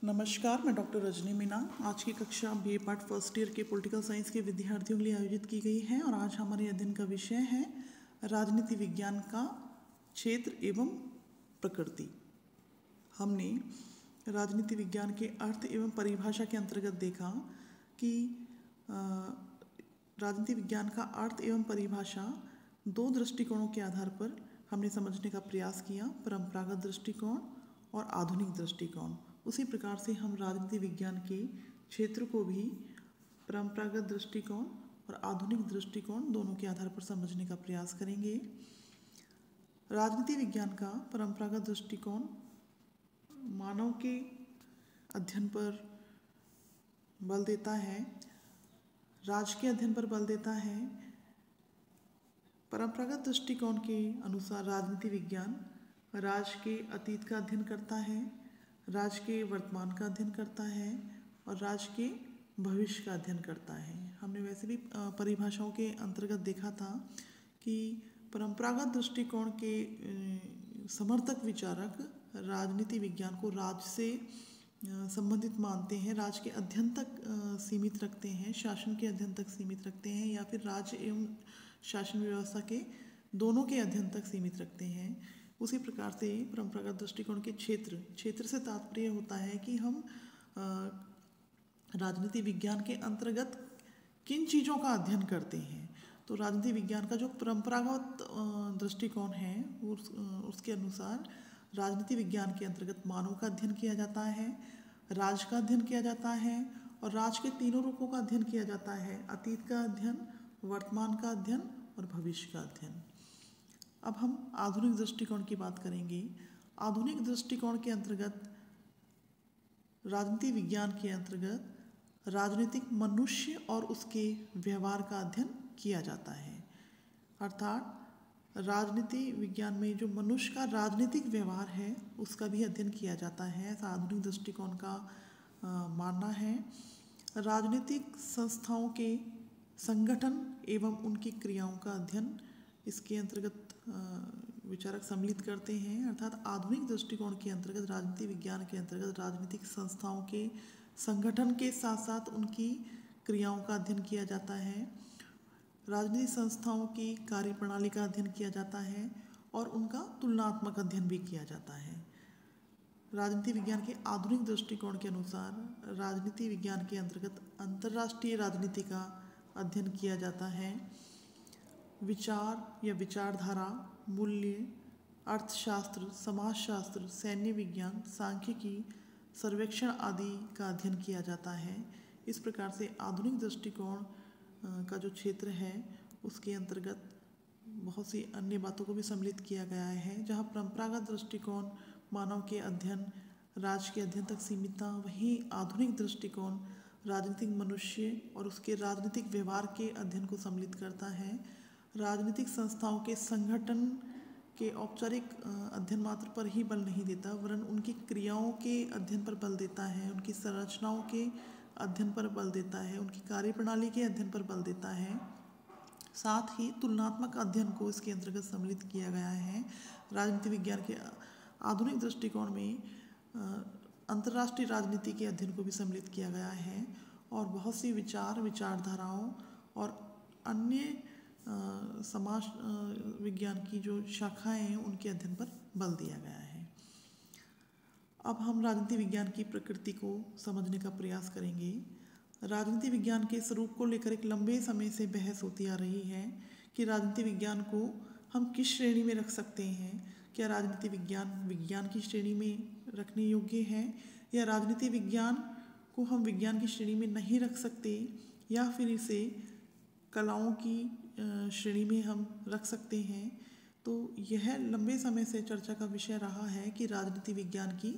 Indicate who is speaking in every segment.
Speaker 1: नमस्कार, मैं डॉक्टर रजनी मीना। आज की कक्षा बीए पार्ट फर्स्ट ईयर के पॉलिटिकल साइंस के विद्यार्थियों के लिए आयोजित की गई है और आज हमारे अध्ययन का विषय है राजनीति विज्ञान का क्षेत्र एवं प्रकृति। हमने राजनीति विज्ञान के अर्थ एवं परिभाषा के अंतर्गत देखा कि राजनीति विज्ञान का अर्थ एवं परिभाषा दो दृष्टिकोणों के आधार पर हमने समझने का प्रयास किया, परंपरागत दृष्टिकोण और आधुनिक दृष्टिकोण। उसी प्रकार से हम राजनीति विज्ञान के क्षेत्र को भी परंपरागत दृष्टिकोण और आधुनिक दृष्टिकोण दोनों के आधार पर समझने का प्रयास करेंगे। राजनीति विज्ञान का परंपरागत दृष्टिकोण मानव के अध्ययन पर बल देता है, राज के अध्ययन पर बल देता है। परंपरागत दृष्टिकोण के अनुसार राजनीति विज्ञान राज के अतीत का अध्ययन करता है, राज के वर्तमान का अध्ययन करता है और राज के भविष्य का अध्ययन करता है। हमने वैसे भी परिभाषाओं के अंतर्गत देखा था कि परंपरागत दृष्टिकोण के समर्थक विचारक राजनीति विज्ञान को राज से संबंधित मानते हैं, राज के अध्ययन तक सीमित रखते हैं, शासन के अध्ययन तक सीमित रखते हैं या फिर राज्य एवं शासन व्यवस्था के दोनों के अध्ययन तक सीमित रखते हैं। उसी प्रकार से परंपरागत दृष्टिकोण के क्षेत्र से तात्पर्य होता है कि हम राजनीति विज्ञान के अंतर्गत किन चीज़ों का अध्ययन करते हैं। तो राजनीति विज्ञान का जो परंपरागत दृष्टिकोण है उसके अनुसार राजनीति विज्ञान के अंतर्गत मानव का अध्ययन किया जाता है, राज का अध्ययन किया जाता है और राज के तीनों रूपों का अध्ययन किया जाता है, अतीत का अध्ययन, वर्तमान का अध्ययन और भविष्य का अध्ययन। अब हम आधुनिक दृष्टिकोण की बात करेंगे। आधुनिक दृष्टिकोण के अंतर्गत राजनीति विज्ञान के अंतर्गत राजनीतिक मनुष्य और उसके व्यवहार का अध्ययन किया जाता है। अर्थात राजनीति विज्ञान में जो मनुष्य का राजनीतिक व्यवहार है उसका भी अध्ययन किया जाता है, ऐसा आधुनिक दृष्टिकोण का मानना है। राजनीतिक संस्थाओं के संगठन एवं उनकी क्रियाओं का अध्ययन इसके अंतर्गत विचारक सम्मिलित करते हैं। अर्थात आधुनिक दृष्टिकोण के अंतर्गत राजनीति विज्ञान के अंतर्गत राजनीतिक संस्थाओं के संगठन के साथ साथ उनकी क्रियाओं का अध्ययन किया जाता है, राजनीतिक संस्थाओं की कार्यप्रणाली का अध्ययन किया जाता है और उनका तुलनात्मक अध्ययन भी किया जाता है। राजनीति विज्ञान के आधुनिक दृष्टिकोण के अनुसार राजनीति विज्ञान के अंतर्गत अंतर्राष्ट्रीय राजनीति का अध्ययन किया जाता है, विचार या विचारधारा, मूल्य, अर्थशास्त्र, समाजशास्त्र, सैन्य विज्ञान, सांख्यिकी, सर्वेक्षण आदि का अध्ययन किया जाता है। इस प्रकार से आधुनिक दृष्टिकोण का जो क्षेत्र है उसके अंतर्गत बहुत सी अन्य बातों को भी सम्मिलित किया गया है। जहाँ परंपरागत दृष्टिकोण मानव के अध्ययन, राज के अध्ययन तक सीमित था, वहीं आधुनिक दृष्टिकोण राजनीतिक मनुष्य और उसके राजनीतिक व्यवहार के अध्ययन को सम्मिलित करता है। राजनीतिक संस्थाओं के संगठन के औपचारिक अध्ययन मात्र पर ही बल नहीं देता, वरन उनकी क्रियाओं के अध्ययन पर बल देता है, उनकी संरचनाओं के अध्ययन पर बल देता है, उनकी कार्यप्रणाली के अध्ययन पर बल देता है। साथ ही तुलनात्मक अध्ययन को इसके अंतर्गत सम्मिलित किया गया है। राजनीति विज्ञान के आधुनिक दृष्टिकोण में अंतर्राष्ट्रीय राजनीति के अध्ययन को भी सम्मिलित किया गया है और बहुत सी विचारधाराओं और अन्य समाज विज्ञान की जो शाखाएं हैं उनके अध्ययन पर बल दिया गया है। अब हम राजनीति विज्ञान की प्रकृति को समझने का प्रयास करेंगे। राजनीति विज्ञान के स्वरूप को लेकर एक लंबे समय से बहस होती आ रही है कि राजनीति विज्ञान को हम किस श्रेणी में रख सकते हैं। क्या राजनीति विज्ञान की श्रेणी में रखने योग्य है या राजनीति विज्ञान को हम विज्ञान की श्रेणी में नहीं रख सकते या फिर इसे कलाओं की श्रेणी में हम रख सकते हैं। तो यह लंबे समय से चर्चा का विषय रहा है कि राजनीति विज्ञान की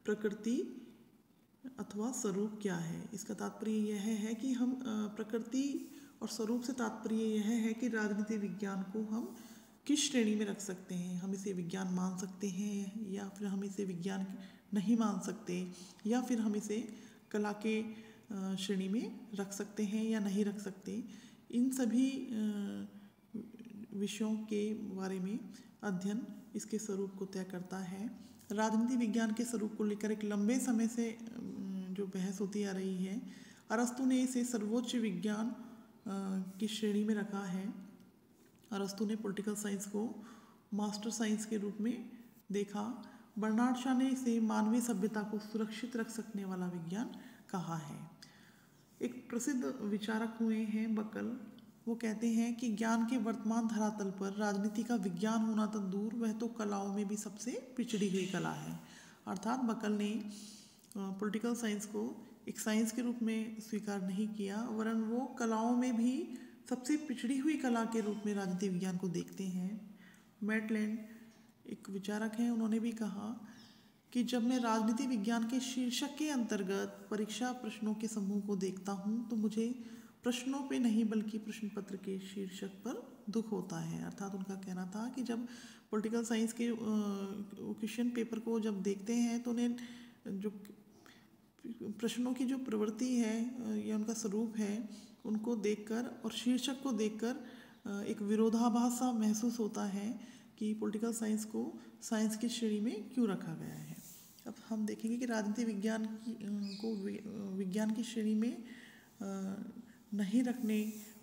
Speaker 1: प्रकृति अथवा स्वरूप क्या है। इसका तात्पर्य यह है कि हम प्रकृति और स्वरूप से तात्पर्य यह है कि राजनीति विज्ञान को हम किस श्रेणी में रख सकते हैं। हम इसे विज्ञान मान सकते हैं या फिर हम इसे विज्ञान नहीं मान सकते या फिर हम इसे कला के श्रेणी में रख सकते हैं या नहीं रख सकते। इन सभी विषयों के बारे में अध्ययन इसके स्वरूप को तय करता है। राजनीति विज्ञान के स्वरूप को लेकर एक लंबे समय से जो बहस होती आ रही है। अरस्तु ने इसे सर्वोच्च विज्ञान की श्रेणी में रखा है। अरस्तु ने पॉलिटिकल साइंस को मास्टर साइंस के रूप में देखा। बर्नार्ड शॉ ने इसे मानवीय सभ्यता को सुरक्षित रख सकने वाला विज्ञान कहा है। एक प्रसिद्ध विचारक हुए हैं बकल। वो कहते हैं कि ज्ञान के वर्तमान धरातल पर राजनीति का विज्ञान होना तो दूर, वह तो कलाओं में भी सबसे पिछड़ी हुई कला है। अर्थात बकल ने पॉलिटिकल साइंस को एक साइंस के रूप में स्वीकार नहीं किया, वरन वो कलाओं में भी सबसे पिछड़ी हुई कला के रूप में राजनीति विज्ञान को देखते हैं। मैटलैंड एक विचारक हैं, उन्होंने भी कहा कि जब मैं राजनीति विज्ञान के शीर्षक के अंतर्गत परीक्षा प्रश्नों के समूह को देखता हूँ तो मुझे प्रश्नों पे नहीं बल्कि प्रश्न पत्र के शीर्षक पर दुख होता है। अर्थात उनका कहना था कि जब पॉलिटिकल साइंस के क्वेश्चन पेपर को जब देखते हैं तो उन्हें जो प्रश्नों की जो प्रवृत्ति है या उनका स्वरूप है उनको देखकर और शीर्षक को देखकर एक विरोधाभास सा महसूस होता है कि पॉलिटिकल साइंस को साइंस की श्रेणी में क्यों रखा गया है। अब हम देखेंगे कि राजनीति विज्ञान को विज्ञान की श्रेणी में नहीं रखने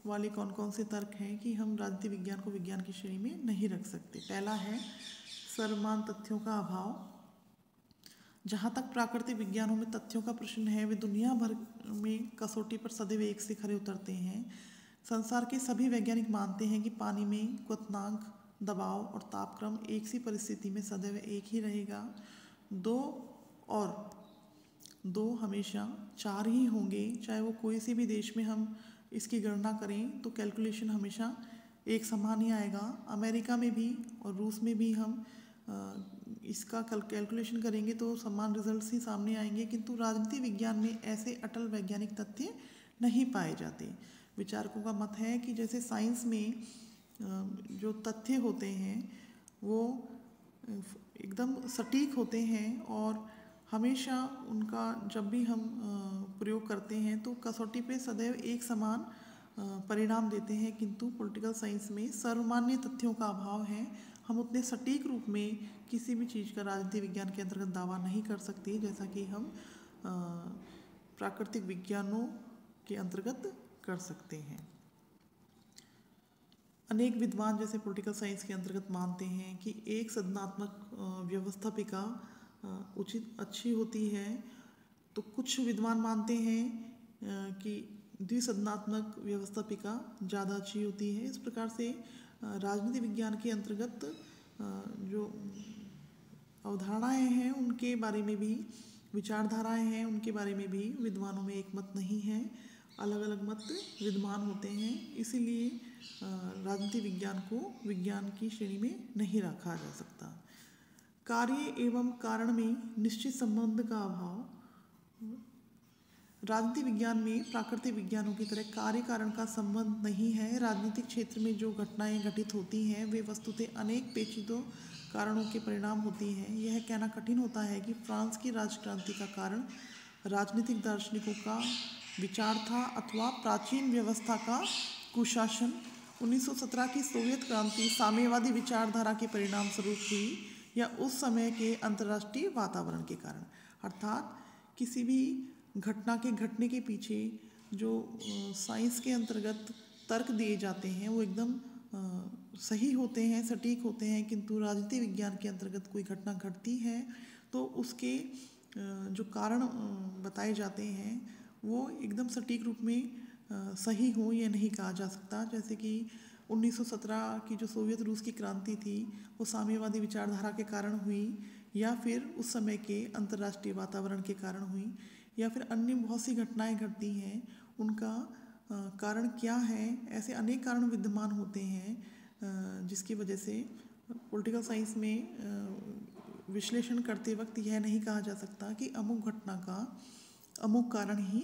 Speaker 1: वाले कौन कौन से तर्क हैं कि हम राजनीति विज्ञान को विज्ञान की श्रेणी में नहीं रख सकते। पहला है सर्वमान्य तथ्यों का अभाव। जहाँ तक प्राकृतिक विज्ञानों में तथ्यों का प्रश्न है, वे दुनिया भर में कसौटी पर सदैव एक से खरे उतरते हैं। संसार के सभी वैज्ञानिक मानते हैं कि पानी में क्वथनांक, दबाव और तापक्रम एक सी परिस्थिति में सदैव एक ही रहेगा। दो हमेशा 4 ही होंगे। चाहे वो कोई से भी देश में हम इसकी गणना करें तो कैलकुलेशन हमेशा एक समान ही आएगा। अमेरिका में भी और रूस में भी हम इसका कैलकुलेशन करेंगे तो समान रिजल्ट्स ही सामने आएंगे। किंतु राजनीति विज्ञान में ऐसे अटल वैज्ञानिक तथ्य नहीं पाए जाते। विचारकों का मत है कि जैसे साइंस में जो तथ्य होते हैं वो एकदम सटीक होते हैं और हमेशा उनका जब भी हम प्रयोग करते हैं तो कसौटी पे सदैव एक समान परिणाम देते हैं। किंतु पॉलिटिकल साइंस में सर्वमान्य तथ्यों का अभाव है। हम उतने सटीक रूप में किसी भी चीज़ का राजनीति विज्ञान के अंतर्गत दावा नहीं कर सकते जैसा कि हम प्राकृतिक विज्ञानों के अंतर्गत कर सकते हैं। अनेक विद्वान जैसे पॉलिटिकल साइंस के अंतर्गत मानते हैं कि एक सदनात्मक व्यवस्थापिका अच्छी होती है, तो कुछ विद्वान मानते हैं कि द्विसदनात्मक व्यवस्थापिका ज़्यादा अच्छी होती है। इस प्रकार से राजनीति विज्ञान के अंतर्गत जो अवधारणाएं हैं उनके बारे में भी, विचारधाराएं हैं उनके बारे में भी विद्वानों में एक मत नहीं है, अलग अलग मत विद्वान होते हैं। इसीलिए राजनीति विज्ञान को विज्ञान की श्रेणी में नहीं रखा जा सकता। कार्य एवं कारण में निश्चित संबंध का अभाव। राजनीति विज्ञान में प्राकृतिक विज्ञानों की तरह कार्य कारण का संबंध नहीं है। राजनीतिक क्षेत्र में जो घटनाएं घटित होती हैं वे वस्तुतः अनेक पेचीदों कारणों के परिणाम होती हैं। यह कहना कठिन होता है कि फ्रांस की राजक्रांति का कारण राजनीतिक दार्शनिकों का विचार था अथवा प्राचीन व्यवस्था का कुशासन। 1917 की सोवियत क्रांति साम्यवादी विचारधारा के परिणाम स्वरूप हुई या उस समय के अंतर्राष्ट्रीय वातावरण के कारण। अर्थात किसी भी घटना के घटने के पीछे जो साइंस के अंतर्गत तर्क दिए जाते हैं वो एकदम सही होते हैं, सटीक होते हैं। किंतु राजनीति विज्ञान के अंतर्गत कोई घटना घटती है तो उसके जो कारण बताए जाते हैं वो एकदम सटीक रूप में सही हो ये नहीं कहा जा सकता। जैसे कि 1917 की जो सोवियत रूस की क्रांति थी वो साम्यवादी विचारधारा के कारण हुई या फिर उस समय के अंतर्राष्ट्रीय वातावरण के कारण हुई या फिर अन्य बहुत सी घटनाएं घटती हैं, उनका कारण क्या है। ऐसे अनेक कारण विद्यमान होते हैं जिसकी वजह से पॉलिटिकल साइंस में विश्लेषण करते वक्त यह नहीं कहा जा सकता कि अमुक घटना का अमुक कारण ही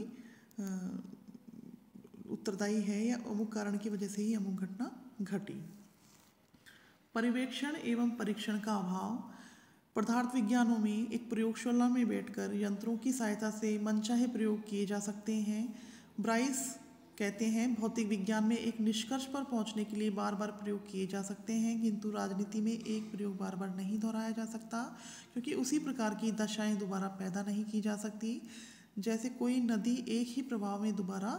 Speaker 1: उत्तरदायी है या अमुक कारण की वजह से ही अमुक घटना घटी। परिवेक्षण एवं परीक्षण का अभाव। पदार्थ विज्ञानों में एक प्रयोगशाला में बैठकर यंत्रों की सहायता से मनचाहे प्रयोग किए जा सकते हैं। ब्राइस कहते हैं भौतिक विज्ञान में एक निष्कर्ष पर पहुंचने के लिए बार बार प्रयोग किए जा सकते हैं, किंतु राजनीति में एक प्रयोग बार बार नहीं दोहराया जा सकता, क्योंकि उसी प्रकार की दशाएं दोबारा पैदा नहीं की जा सकती। जैसे कोई नदी एक ही प्रवाह में दोबारा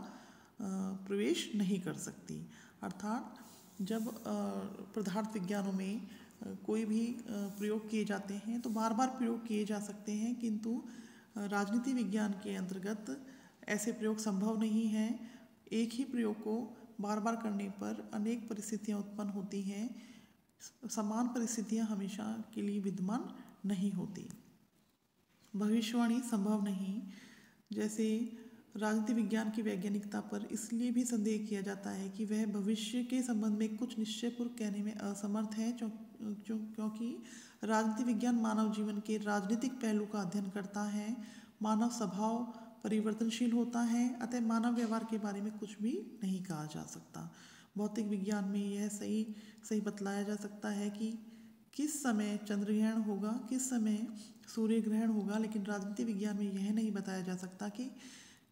Speaker 1: प्रवेश नहीं कर सकती। अर्थात जब पदार्थ विज्ञानों में कोई भी प्रयोग किए जाते हैं तो बार बार प्रयोग किए जा सकते हैं, किंतु राजनीति विज्ञान के अंतर्गत ऐसे प्रयोग संभव नहीं हैं। एक ही प्रयोग को बार बार करने पर अनेक परिस्थितियां उत्पन्न होती हैं। समान परिस्थितियां हमेशा के लिए विद्यमान नहीं होती। भविष्यवाणी संभव नहीं। जैसे राजनीति विज्ञान की वैज्ञानिकता पर इसलिए भी संदेह किया जाता है कि वह भविष्य के संबंध में कुछ निश्चयपूर्वक कहने में असमर्थ है, क्योंकि राजनीति विज्ञान मानव जीवन के राजनीतिक पहलू का अध्ययन करता है। मानव स्वभाव परिवर्तनशील होता है, अतः मानव व्यवहार के बारे में कुछ भी नहीं कहा जा सकता। भौतिक विज्ञान में यह सही बतलाया जा सकता है कि किस समय चंद्र ग्रहण होगा, किस समय सूर्य ग्रहण होगा, लेकिन राजनीति विज्ञान में यह नहीं बताया जा सकता कि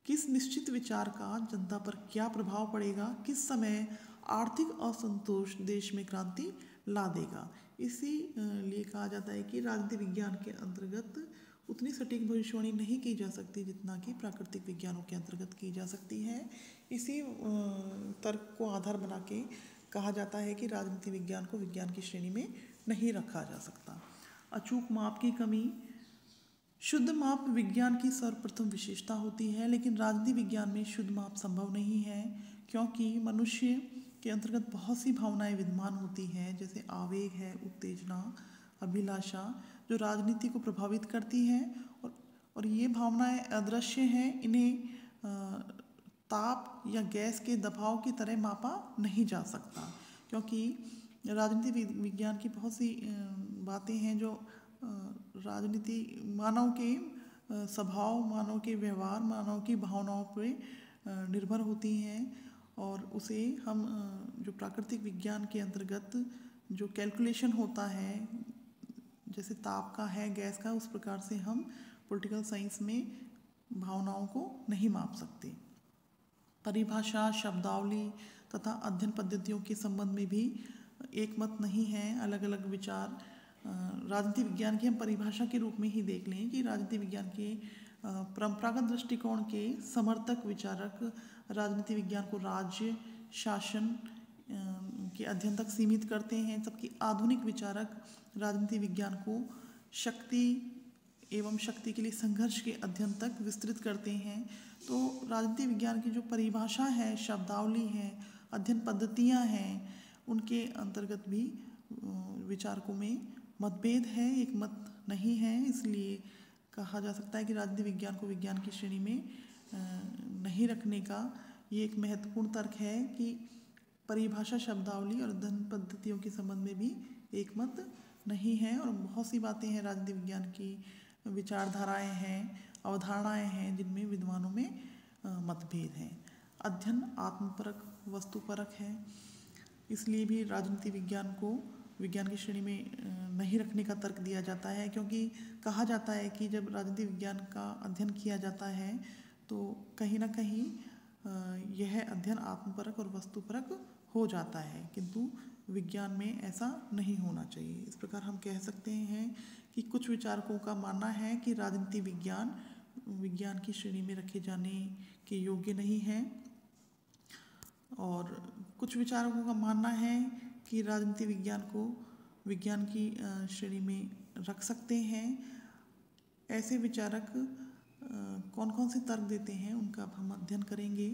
Speaker 1: किस निश्चित विचार का जनता पर क्या प्रभाव पड़ेगा, किस समय आर्थिक असंतोष देश में क्रांति ला देगा। इसी लिए कहा जाता है कि राजनीति विज्ञान के अंतर्गत उतनी सटीक भविष्यवाणी नहीं की जा सकती जितना कि प्राकृतिक विज्ञानों के अंतर्गत की जा सकती है। इसी तर्क को आधार बना के कहा जाता है कि राजनीति विज्ञान को विज्ञान की श्रेणी में नहीं रखा जा सकता। अचूक माप की कमी। शुद्ध माप विज्ञान की सर्वप्रथम विशेषता होती है, लेकिन राजनीति विज्ञान में शुद्ध माप संभव नहीं है, क्योंकि मनुष्य के अंतर्गत बहुत सी भावनाएं विद्यमान होती हैं, जैसे आवेग है, उत्तेजना, अभिलाषा, जो राजनीति को प्रभावित करती हैं। और ये भावनाएं अदृश्य हैं, इन्हें ताप या गैस के दबाव की तरह मापा नहीं जा सकता, क्योंकि राजनीति विज्ञान की बहुत सी बातें हैं जो राजनीति मानव के स्वभाव, मानव के व्यवहार, मानव की भावनाओं पर निर्भर होती हैं, और उसे हम जो प्राकृतिक विज्ञान के अंतर्गत जो कैलकुलेशन होता है, जैसे ताप का है, गैस का, उस प्रकार से हम पॉलिटिकल साइंस में भावनाओं को नहीं माप सकते। परिभाषा, शब्दावली तथा अध्ययन पद्धतियों के संबंध में भी एक मत नहीं है, अलग अलग विचार। राजनीति विज्ञान की हम परिभाषा के रूप में ही देख लें कि राजनीति विज्ञान के परंपरागत दृष्टिकोण के समर्थक विचारक राजनीति विज्ञान को राज्य शासन के अध्ययन तक सीमित करते हैं, जबकि आधुनिक विचारक राजनीति विज्ञान को शक्ति एवं शक्ति के लिए संघर्ष के अध्ययन तक विस्तृत करते हैं। तो राजनीति विज्ञान की जो परिभाषा है, शब्दावली है, अध्ययन पद्धतियाँ हैं, उनके अंतर्गत भी विचारकों में मतभेद है, एक मत नहीं है। इसलिए कहा जा सकता है कि राजनीति विज्ञान को विज्ञान की श्रेणी में नहीं रखने का ये एक महत्वपूर्ण तर्क है कि परिभाषा, शब्दावली और अध्ययन पद्धतियों के संबंध में भी एक मत नहीं है, और बहुत सी बातें हैं राजनीति विज्ञान की, विचारधाराएं हैं, अवधारणाएं हैं, जिनमें विद्वानों में मतभेद हैं। अध्ययन आत्मपरक, वस्तुपरक है, इसलिए भी राजनीति विज्ञान को विज्ञान की श्रेणी में नहीं रखने का तर्क दिया जाता है, क्योंकि कहा जाता है कि जब राजनीति विज्ञान का अध्ययन किया जाता है तो कहीं ना कहीं यह अध्ययन आत्मपरक और वस्तुपरक हो जाता है, किंतु विज्ञान में ऐसा नहीं होना चाहिए। इस प्रकार हम कह सकते हैं कि कुछ विचारकों का मानना है कि राजनीति विज्ञान विज्ञान की श्रेणी में रखे जाने के योग्य नहीं है, और कुछ विचारकों का मानना है कि राजनीति विज्ञान को विज्ञान की श्रेणी में रख सकते हैं। ऐसे विचारक कौन कौन से तर्क देते हैं उनका अब हम अध्ययन करेंगे।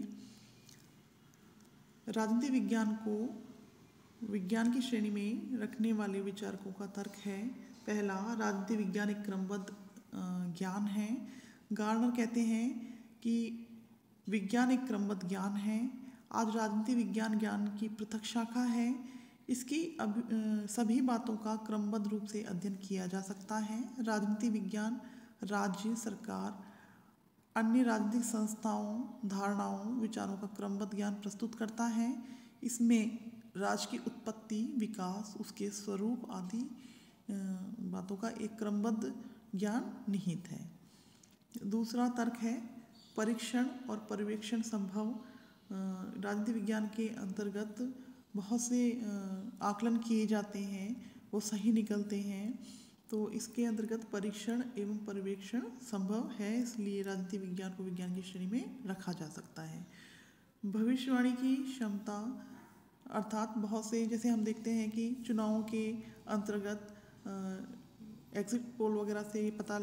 Speaker 1: राजनीति विज्ञान को विज्ञान की श्रेणी में रखने वाले विचारकों का तर्क है। पहला, राजनीति विज्ञान एक क्रमबद्ध ज्ञान है। गार्नर कहते हैं कि विज्ञान एक क्रमबद्ध ज्ञान है। आज राजनीति विज्ञान ज्ञान की पृथक शाखा है। इसकी सभी बातों का क्रमबद्ध रूप से अध्ययन किया जा सकता है। राजनीति विज्ञान राज्य, सरकार, अन्य राजनीतिक संस्थाओं, धारणाओं, विचारों का क्रमबद्ध ज्ञान प्रस्तुत करता है। इसमें राज्य की उत्पत्ति, विकास, उसके स्वरूप आदि बातों का एक क्रमबद्ध ज्ञान निहित है। दूसरा तर्क है, परीक्षण और पर्यवेक्षण संभव राजनीति विज्ञान के अंतर्गत बहुत से आकलन किए जाते हैं, वो सही निकलते हैं। तो इसके अंतर्गत परीक्षण एवं पर्यवेक्षण संभव है, इसलिए राजनीति विज्ञान को विज्ञान की श्रेणी में रखा जा सकता है। भविष्यवाणी की क्षमता अर्थात बहुत से, जैसे हम देखते हैं कि चुनावों के अंतर्गत एग्जिट पोल वगैरह से पता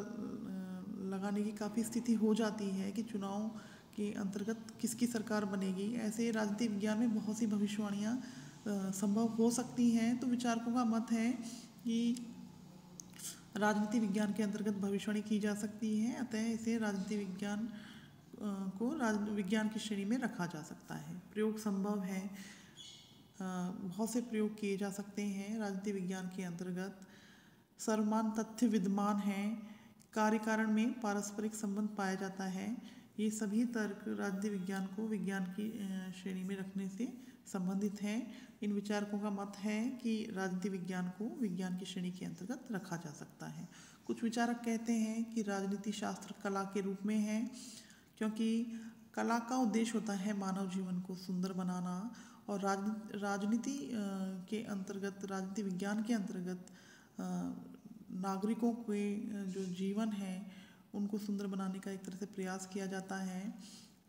Speaker 1: लगाने की काफ़ी स्थिति हो जाती है कि चुनाव के अंतर्गत किसकी सरकार बनेगी। ऐसे राजनीति विज्ञान में बहुत सी भविष्यवाणियाँ संभव हो सकती हैं। तो विचारकों का मत है कि राजनीति विज्ञान के अंतर्गत भविष्यवाणी की जा सकती है, अतः इसे राजनीति विज्ञान को विज्ञान की श्रेणी में रखा जा सकता है। प्रयोग संभव है, बहुत से प्रयोग किए जा सकते हैं राजनीति विज्ञान के अंतर्गत। सर्वमान तथ्य विद्यमान हैं, कार्य कारण में पारस्परिक संबंध पाया जाता है। ये सभी तर्क राजनीति विज्ञान को विज्ञान की श्रेणी में रखने से संबंधित हैं। इन विचारकों का मत है कि राजनीति विज्ञान को विज्ञान की श्रेणी के अंतर्गत रखा जा सकता है। कुछ विचारक कहते हैं कि राजनीति शास्त्र कला के रूप में है, क्योंकि कला का उद्देश्य होता है मानव जीवन को सुंदर बनाना, और राजनीति के अंतर्गत, राजनीति विज्ञान के अंतर्गत नागरिकों के जो जीवन है उनको सुंदर बनाने का एक तरह से प्रयास किया जाता है।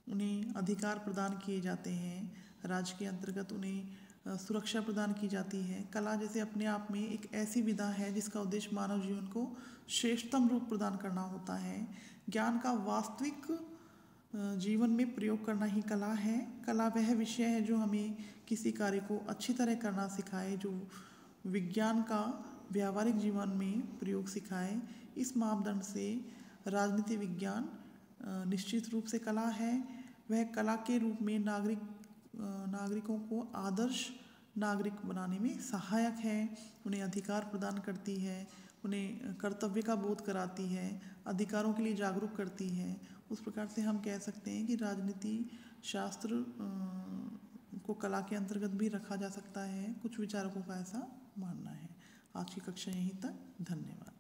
Speaker 1: उन्हें अधिकार प्रदान किए जाते हैं, राज्य के अंतर्गत उन्हें सुरक्षा प्रदान की जाती है। कला जैसे अपने आप में एक ऐसी विधा है जिसका उद्देश्य मानव जीवन को श्रेष्ठतम रूप प्रदान करना होता है। ज्ञान का वास्तविक जीवन में प्रयोग करना ही कला है। कला वह विषय है जो हमें किसी कार्य को अच्छी तरह करना सिखाए, जो विज्ञान का व्यावहारिक जीवन में प्रयोग सिखाए। इस मापदंड से राजनीति विज्ञान निश्चित रूप से कला है। वह कला के रूप में नागरिकों को आदर्श नागरिक बनाने में सहायक है, उन्हें अधिकार प्रदान करती है, उन्हें कर्तव्य का बोध कराती है, अधिकारों के लिए जागरूक करती है। उस प्रकार से हम कह सकते हैं कि राजनीति शास्त्र को कला के अंतर्गत भी रखा जा सकता है। कुछ विचारकों का ऐसा मानना है। आज की कक्षा यहीं तक। धन्यवाद।